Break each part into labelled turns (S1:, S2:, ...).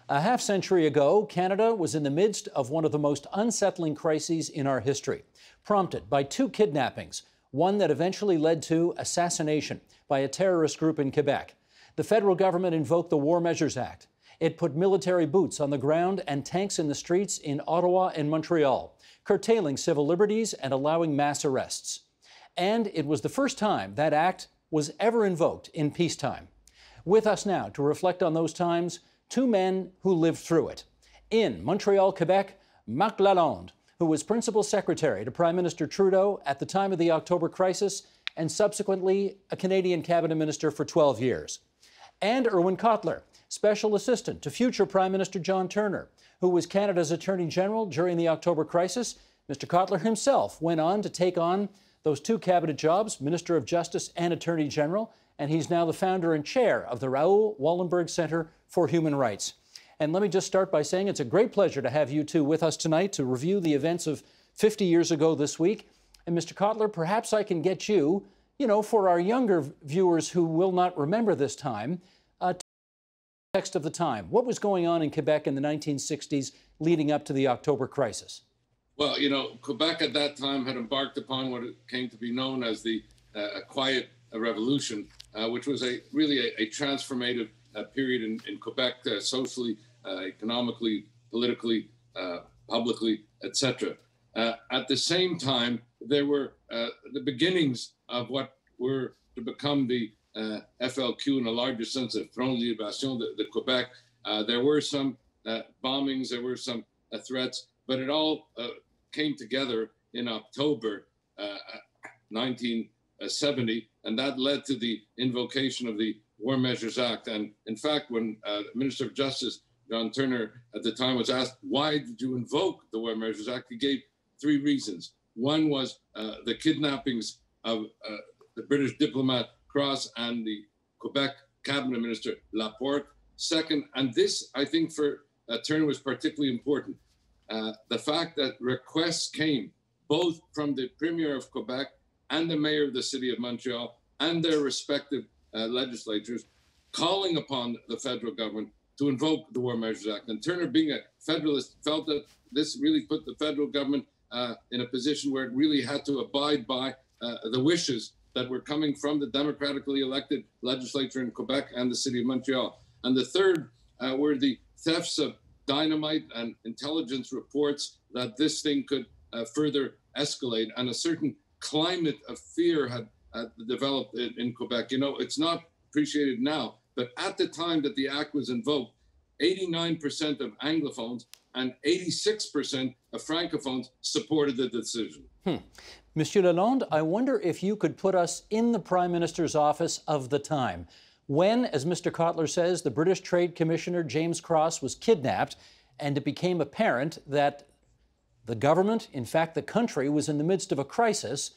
S1: A half-century ago, Canada was in the midst of one of the most unsettling crises in our history, prompted by two kidnappings, one that eventually led to assassination by a terrorist group in Quebec. The federal government invoked the War Measures Act. It put military boots on the ground and tanks in the streets in Ottawa and Montreal, curtailing civil liberties and allowing mass arrests. And it was the first time that act was ever invoked in peacetime. With us now to reflect on those times, two men who lived through it. In Montreal, Quebec, Marc Lalonde, who was Principal Secretary to Prime Minister Trudeau at the time of the October crisis and subsequently a Canadian Cabinet Minister for 12 years. And Irwin Cotler, Special Assistant to future Prime Minister John Turner, who was Canada's Attorney General during the October crisis. Mr. Cotler himself went on to take on those two cabinet jobs, Minister of Justice and Attorney General, and he's now the founder and chair of the Raoul Wallenberg Center for Human Rights. And let me just start by saying it's a great pleasure to have you two with us tonight to review the events of 50 years ago this week. And Mr. Cotler, perhaps I can get you, for our younger viewers who will not remember this time, context of the time. What was going on in Quebec in the 1960s leading up to the October crisis?
S2: Well, Quebec at that time had embarked upon what came to be known as the Quiet Revolution, which was really a transformative period in Quebec, socially, economically, politically, publicly, etc. At the same time, there were the beginnings of what were to become the FLQ in a larger sense, the Front de Libération de Quebec. There were some bombings, there were some threats, but it all came together in October 1970, and that led to the invocation of the War Measures Act. And in fact, when Minister of Justice John Turner at the time was asked, why did you invoke the War Measures Act? He gave three reasons. One was the kidnappings of the British diplomat Cross and the Quebec cabinet minister Laporte. Second, and this I think for Turner was particularly important, the fact that requests came both from the Premier of Quebec and the Mayor of the City of Montreal and their respective legislatures calling upon the federal government to invoke the War Measures Act. And Turner, being a federalist, felt that this really put the federal government in a position where it really had to abide by the wishes that were coming from the democratically elected legislature in Quebec and the City of Montreal. And the third were the thefts of dynamite and intelligence reports that this thing could further escalate, and a certain climate of fear had developed in Quebec. It's not appreciated now, but at the time that the act was invoked, 89% of Anglophones and 86% of Francophones supported the decision.
S1: Monsieur Lalonde, I wonder if you could put us in the Prime Minister's office of the time, when, as Mr. Cotler says, the British Trade Commissioner James Cross was kidnapped, and it became apparent that the government, in fact the country, was in the midst of a crisis.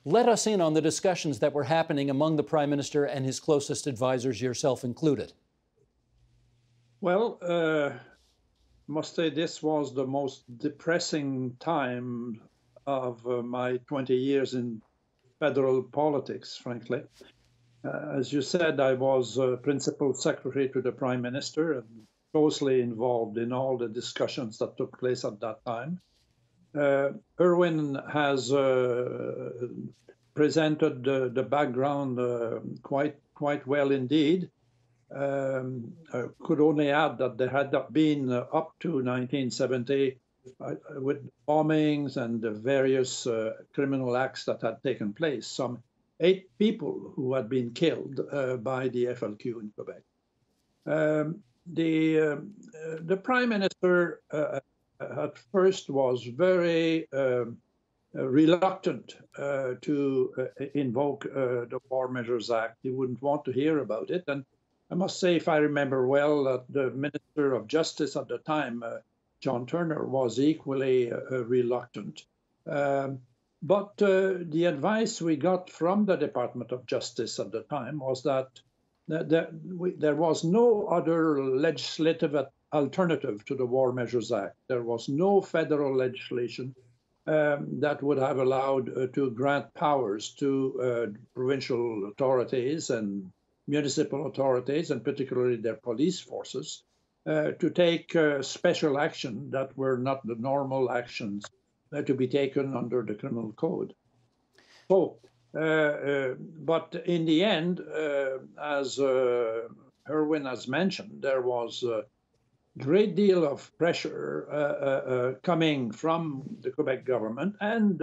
S1: Let us in on the discussions that were happening among the Prime Minister and his closest advisors, yourself included.
S3: Well, I must say this was the most depressing time of my 20 years in federal politics, frankly. As you said, I was Principal Secretary to the Prime Minister and closely involved in all the discussions that took place at that time. Irwin has presented the background quite well indeed. I could only add that there had been up to 1970 with bombings and the various criminal acts that had taken place, some 8 people who had been killed by the FLQ in Quebec. The Prime Minister at first was very reluctant to invoke the War Measures Act. He wouldn't want to hear about it. And I must say, if I remember well, that the Minister of Justice at the time, John Turner, was equally reluctant. But the advice we got from the Department of Justice at the time was that there was no other legislative alternative to the War Measures Act. There was no federal legislation that would have allowed to grant powers to provincial authorities and municipal authorities, and particularly their police forces, to take special action that were not the normal actions to be taken under the criminal code. So, but in the end, as Irwin has mentioned, there was a great deal of pressure coming from the Quebec government and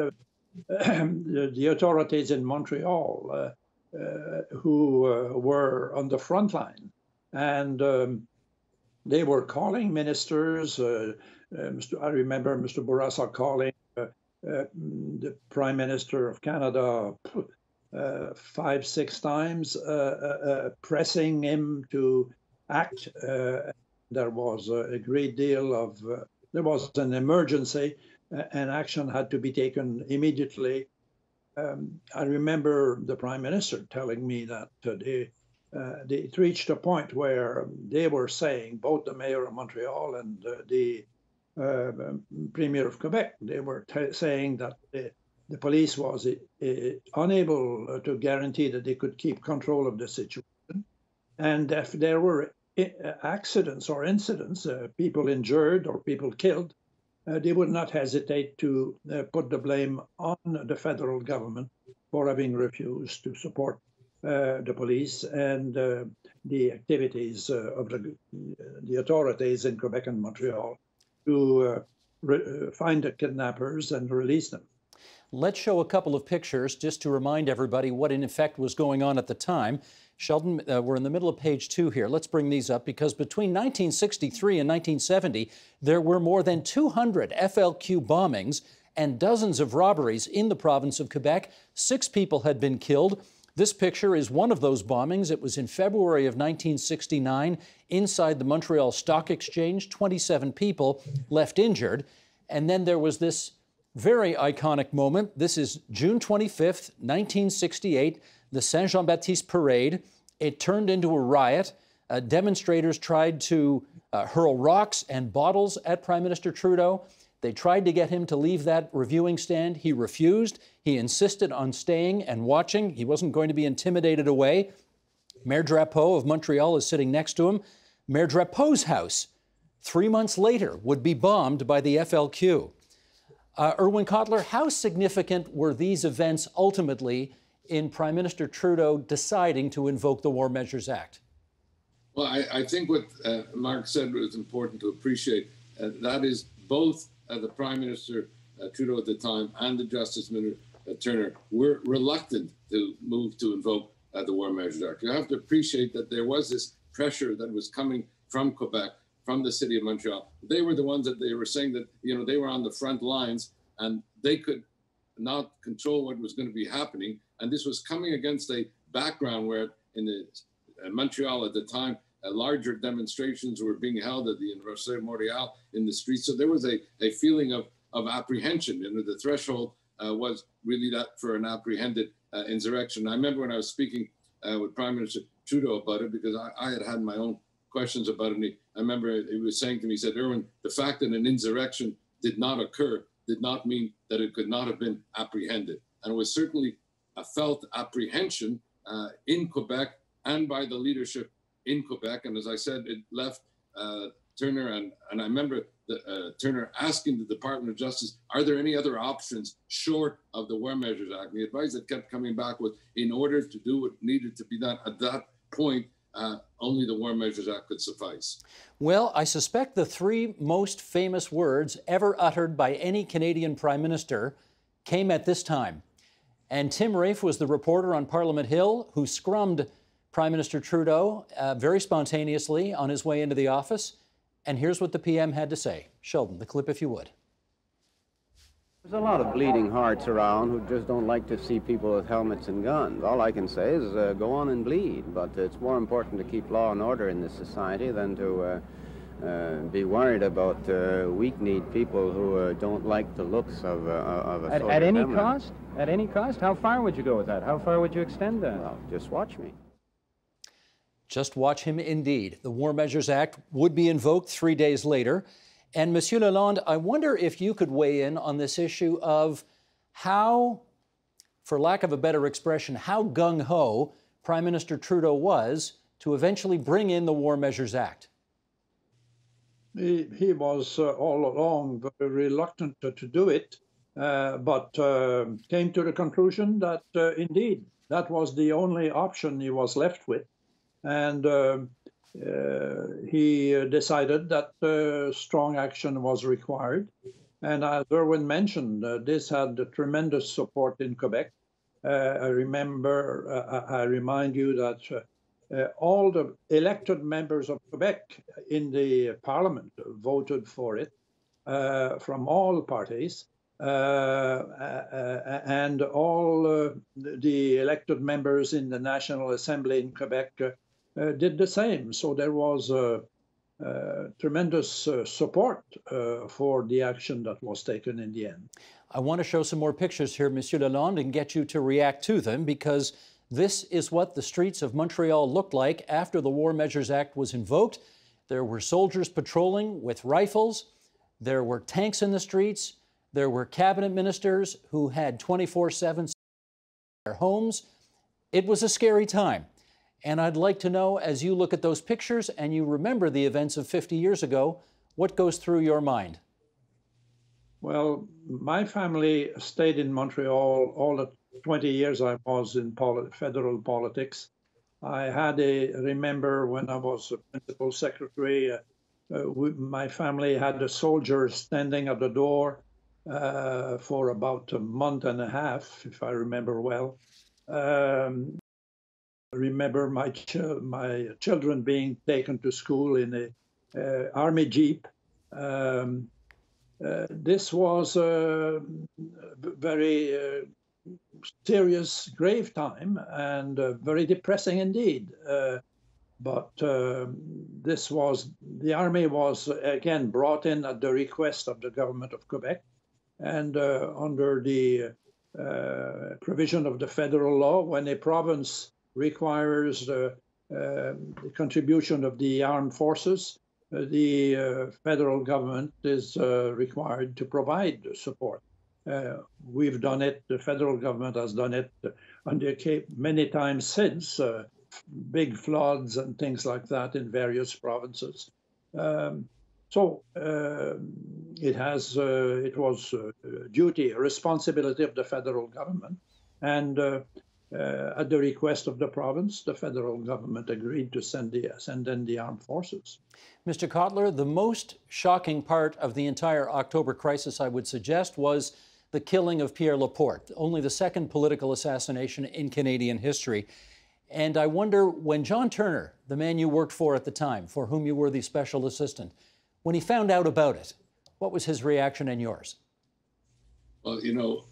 S3: the authorities in Montreal who were on the front line. And they were calling ministers. I remember Mr. Bourassa calling the Prime Minister of Canada 5, 6 times, pressing him to act. There was a great deal of, there was an emergency and action had to be taken immediately. I remember the Prime Minister telling me that it reached a point where they were saying, both the Mayor of Montreal and the Premier of Quebec, they were saying that the police was unable to guarantee that they could keep control of the situation. And if there were accidents or incidents, people injured or people killed, they would not hesitate to put the blame on the federal government for having refused to support the police and the activities of the authorities in Quebec and Montreal to find the kidnappers and release them.
S1: Let's show a couple of pictures just to remind everybody what in effect was going on at the time. Sheldon, we're in the middle of page 2 here. Let's bring these up because between 1963 and 1970, there were more than 200 FLQ bombings and dozens of robberies in the province of Quebec. 6 people had been killed. This picture is one of those bombings. It was in February of 1969 inside the Montreal Stock Exchange. 27 people left injured. And then there was this very iconic moment. This is June 25th, 1968, the Saint Jean-Baptiste parade. It turned into a riot. Demonstrators tried to hurl rocks and bottles at Prime Minister Trudeau. They tried to get him to leave that reviewing stand. He refused. He insisted on staying and watching. He wasn't going to be intimidated away. Mayor Drapeau of Montreal is sitting next to him. Mayor Drapeau's house, 3 months later, would be bombed by the FLQ. Irwin Cotler, how significant were these events ultimately in Prime Minister Trudeau deciding to invoke the War Measures Act?
S2: Well, I think what Marc said was important to appreciate. That is both the Prime Minister Trudeau at the time and the Justice Minister Turner were reluctant to move to invoke the War Measures Act. You have to appreciate that there was this pressure that was coming from Quebec, from the city of Montreal. They were the ones that they were saying that, they were on the front lines and they could not control what was going to be happening. And this was coming against a background where in Montreal at the time, larger demonstrations were being held at the Université of Montréal in the streets. So there was a feeling of apprehension. The threshold was really that for an apprehended insurrection. I remember when I was speaking with Prime Minister Trudeau about it, because I had my own questions about it. I remember he was saying to me, he said, Irwin, the fact that an insurrection did not occur did not mean that it could not have been apprehended. And it was certainly a felt apprehension in Quebec and by the leadership in Quebec. And as I said, it left Turner, and I remember Turner asking the Department of Justice, are there any other options short of the War Measures Act? And the advice that kept coming back was, in order to do what needed to be done at that point, only the War Measures Act could suffice.
S1: Well, I suspect the 3 most famous words ever uttered by any Canadian Prime Minister came at this time. And Tim Rafe was the reporter on Parliament Hill who scrummed Prime Minister Trudeau very spontaneously on his way into the office. And here's what the PM had to say. Sheldon, the clip if you would.
S4: There's a lot of bleeding hearts around who just don't like to see people with helmets and guns. All I can say is go on and bleed, but it's more important to keep law and order in this society than to be worried about weak-kneed people who don't like the looks of a soldier.
S5: At any cost? At any cost? How far would you go with that? How far would you extend that?
S4: Well, just watch me.
S1: Just watch him indeed. The War Measures Act would be invoked 3 days later. And Monsieur Lalonde, I wonder if you could weigh in on this issue of how, for lack of a better expression, how gung-ho Prime Minister Trudeau was to eventually bring in the War Measures Act.
S3: he was all along very reluctant to do it, but came to the conclusion that indeed that was the only option he was left with. And he decided that strong action was required. And as Irwin mentioned, this had tremendous support in Quebec. I remind you that all the elected members of Quebec in the parliament voted for it from all parties. And all the elected members in the National Assembly in Quebec did the same. So there was tremendous support for the action that was taken in the end.
S1: I want to show some more pictures here, Monsieur Lalonde, and get you to react to them, because this is what the streets of Montreal looked like after the War Measures Act was invoked. There were soldiers patrolling with rifles. There were tanks in the streets. There were cabinet ministers who had 24/7 in their homes. It was a scary time. And I'd like to know, as you look at those pictures and you remember the events of 50 years ago, what goes through your mind?
S3: Well, my family stayed in Montreal all the 20 years I was in federal politics. I remember when I was a principal secretary, my family had a soldier standing at the door for about a month and a half, if I remember well. I remember my children being taken to school in a army jeep. This was a very serious, grave time, and very depressing indeed. But the army was again brought in at the request of the government of Quebec, and under the provision of the federal law, when a province requires the contribution of the armed forces, the federal government is required to provide support. We've done it, the federal government has done it on the Cape many times since, big floods and things like that in various provinces. So it was a duty, a responsibility of the federal government. And at the request of the province, the federal government agreed to send in the armed forces.
S1: Mr. Cotler, the most shocking part of the entire October crisis, I would suggest, was the killing of Pierre Laporte, only the second political assassination in Canadian history. And I wonder, when John Turner, the man you worked for at the time, for whom you were the special assistant, when he found out about it, what was his reaction and yours?
S2: Well, you know,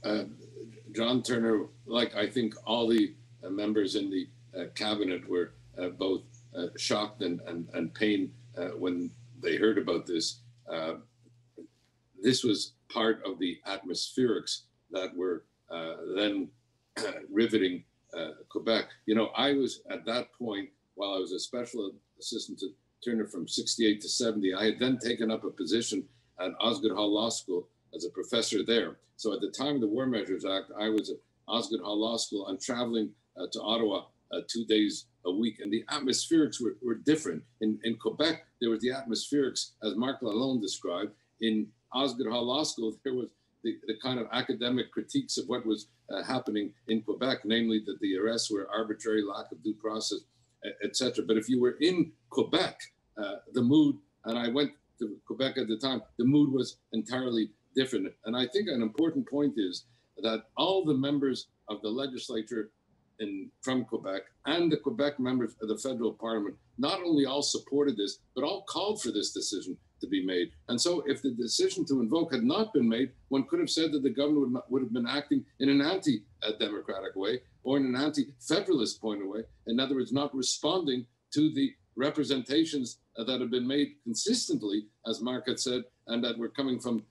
S2: John Turner, like I think all the members in the cabinet, were both shocked and pained when they heard about this. This was part of the atmospherics that were then riveting Quebec. You know, I was at that point, while I was a special assistant to Turner from 68 to 70, I had then taken up a position at Osgoode Hall Law School as a professor there. So at the time of the War Measures Act, I was at Osgoode Hall Law School. I'm traveling to Ottawa 2 days a week, and the atmospherics were different. In Quebec, there was the atmospherics, as Marc Lalonde described. In Osgoode Hall Law School, there was the kind of academic critiques of what was happening in Quebec, namely that the arrests were arbitrary, lack of due process, etc. But if you were in Quebec, the mood, and I went to Quebec at the time, the mood was entirely different. And I think an important point is that all the members of the legislature from Quebec and the Quebec members of the federal parliament not only all supported this, but all called for this decision to be made. And so if the decision to invoke had not been made, one could have said that the government would have been acting in an anti-democratic way or in an anti-federalist point of way. In other words, not responding to the representations that have been made consistently, as Marc had said, and that were coming from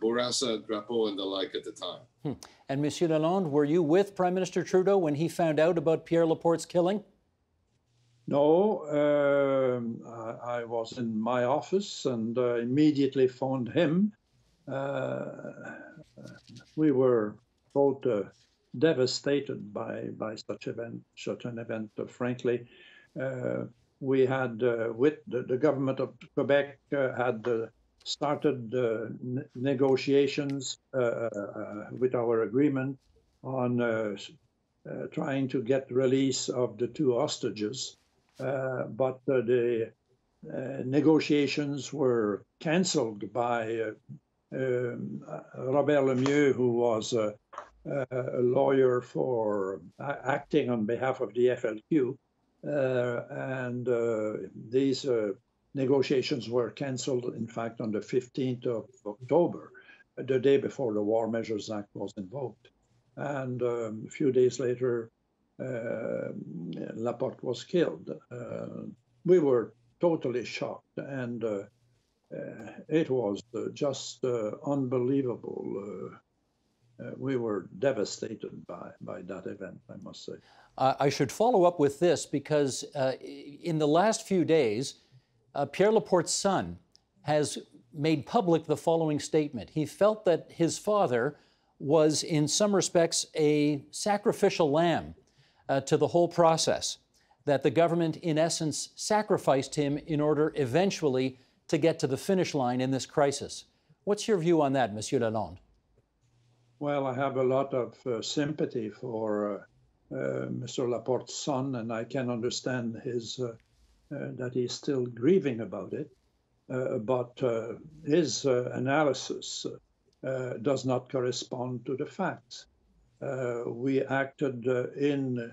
S2: Bourassa, Drapeau, and the like at the time.
S1: And Monsieur Lalonde, were you with Prime Minister Trudeau when he found out about Pierre Laporte's killing?
S3: No, I was in my office and immediately phoned him. We were both devastated by such an event, frankly. we had, with the government of Quebec, had started negotiations with our agreement on trying to get release of the two hostages. But the negotiations were canceled by Robert Lemieux, who was a lawyer for acting on behalf of the FLQ. And these negotiations were canceled, in fact, on the 15th of October, the day before the War Measures Act was invoked. And a few days later, Laporte was killed. We were totally shocked, and it was just unbelievable. We were devastated by that event, I must say.
S1: I should follow up with this because in the last few days, Pierre Laporte's son has made public the following statement. He felt that his father was, in some respects, a sacrificial lamb to the whole process, that the government, in essence, sacrificed him in order eventually to get to the finish line in this crisis. What's your view on that, Monsieur Lalonde?
S3: Well, I have a lot of sympathy for Mr. Laporte's son, and I can understand his that he's still grieving about it. But his analysis does not correspond to the facts. We acted in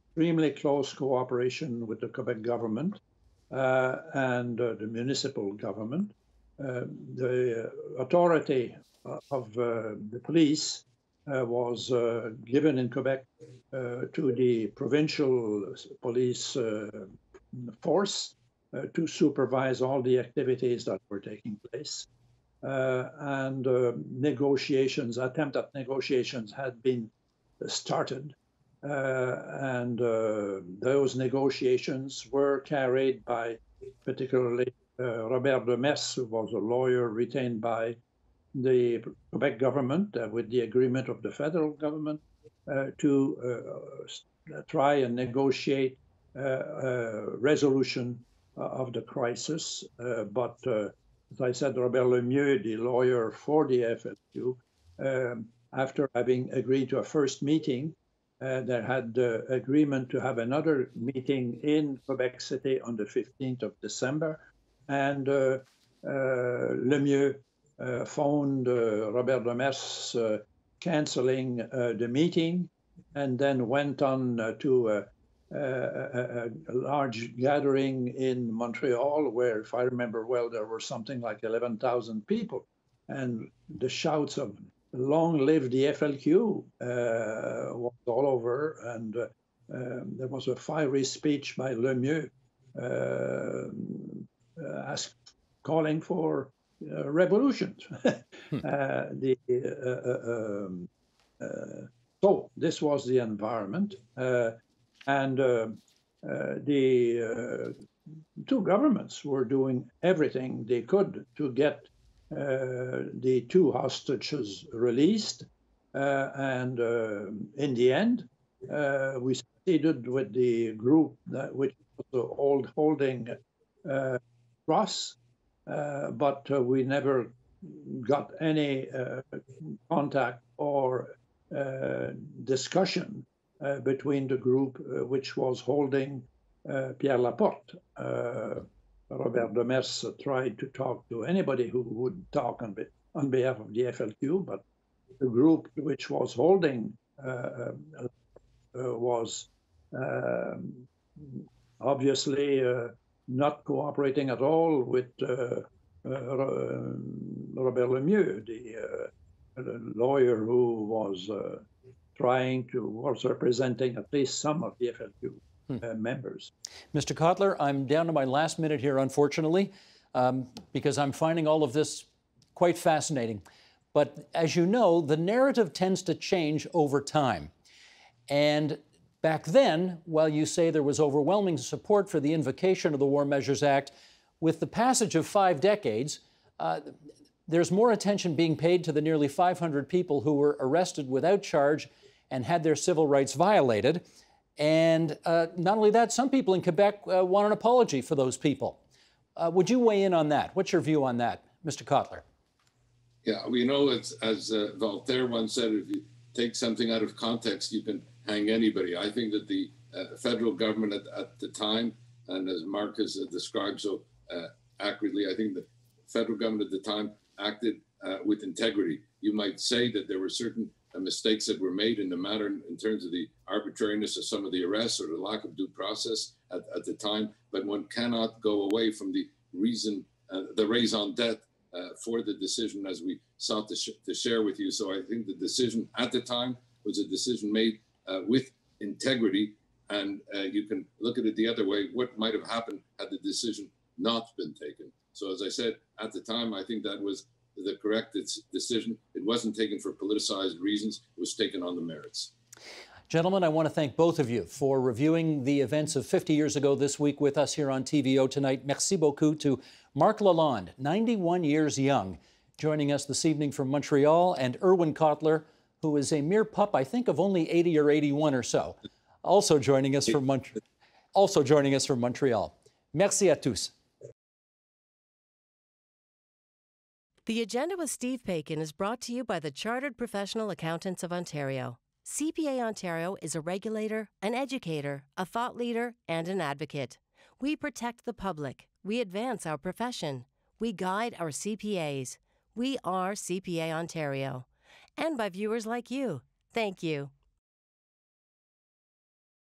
S3: extremely close cooperation with the Quebec government and the municipal government. The authority of the police was given in Quebec to the provincial police force to supervise all the activities that were taking place. And attempt at negotiations had been started. And those negotiations were carried by particularly Robert Demers, who was a lawyer retained by the Quebec government with the agreement of the federal government to try and negotiate resolution of the crisis. But as I said, Robert Lemieux, the lawyer for the FLQ, after having agreed to a first meeting, they had agreement to have another meeting in Quebec City on the 15th of December. And Lemieux phoned Robert Demers canceling the meeting, and then went on to a large gathering in Montreal, where, if I remember well, there were something like 11,000 people. And the shouts of "Long live the FLQ" was all over, and there was a fiery speech by Lemieux calling for revolution. So this was the environment, and the two governments were doing everything they could to get the two hostages released, and in the end, we succeeded with the group which was holding Ross, but we never got any contact or discussion between the group which was holding Pierre Laporte. Robert Demers tried to talk to anybody who would talk on behalf of the FLQ, but the group which was holding was obviously not cooperating at all with Robert Lemieux, the lawyer who was was representing at least some of the FLQ members.
S1: Mr. Cotler, I'm down to my last minute here, unfortunately, because I'm finding all of this quite fascinating. But as you know, the narrative tends to change over time. And back then, while you say there was overwhelming support for the invocation of the War Measures Act, with the passage of 5 decades, there's more attention being paid to the nearly 500 people who were arrested without charge and had their civil rights violated. And not only that, some people in Quebec want an apology for those people. Would you weigh in on that? What's your view on that, Mr. Cotler?
S2: Yeah, we know, as Voltaire once said, if you take something out of context, you can hang anybody. I think that the federal government at the time, and as Marc has described so accurately, I think the federal government at the time acted with integrity. You might say that there were certain mistakes that were made in the matter in terms of the arbitrariness of some of the arrests or the lack of due process at the time, but one cannot go away from the reason, the raison d'etre for the decision, as we sought to share with you. So I think the decision at the time was a decision made with integrity, and you can look at it the other way. What might have happened had the decision not been taken? So as I said, at the time, I think that was the correct decision. It wasn't taken for politicized reasons. It was taken on the merits.
S1: Gentlemen, I want to thank both of you for reviewing the events of 50 years ago this week with us here on TVO tonight. Merci beaucoup to Marc Lalonde, 91 years young, joining us this evening from Montreal, and Irwin Cotler, who is a mere pup, I think, of only 80 or 81 or so, also joining us from Montreal. Merci à tous.
S6: The Agenda with Steve Paikin is brought to you by the Chartered Professional Accountants of Ontario. CPA Ontario is a regulator, an educator, a thought leader, and an advocate. We protect the public. We advance our profession. We guide our CPAs. We are CPA Ontario. And by viewers like you. Thank you.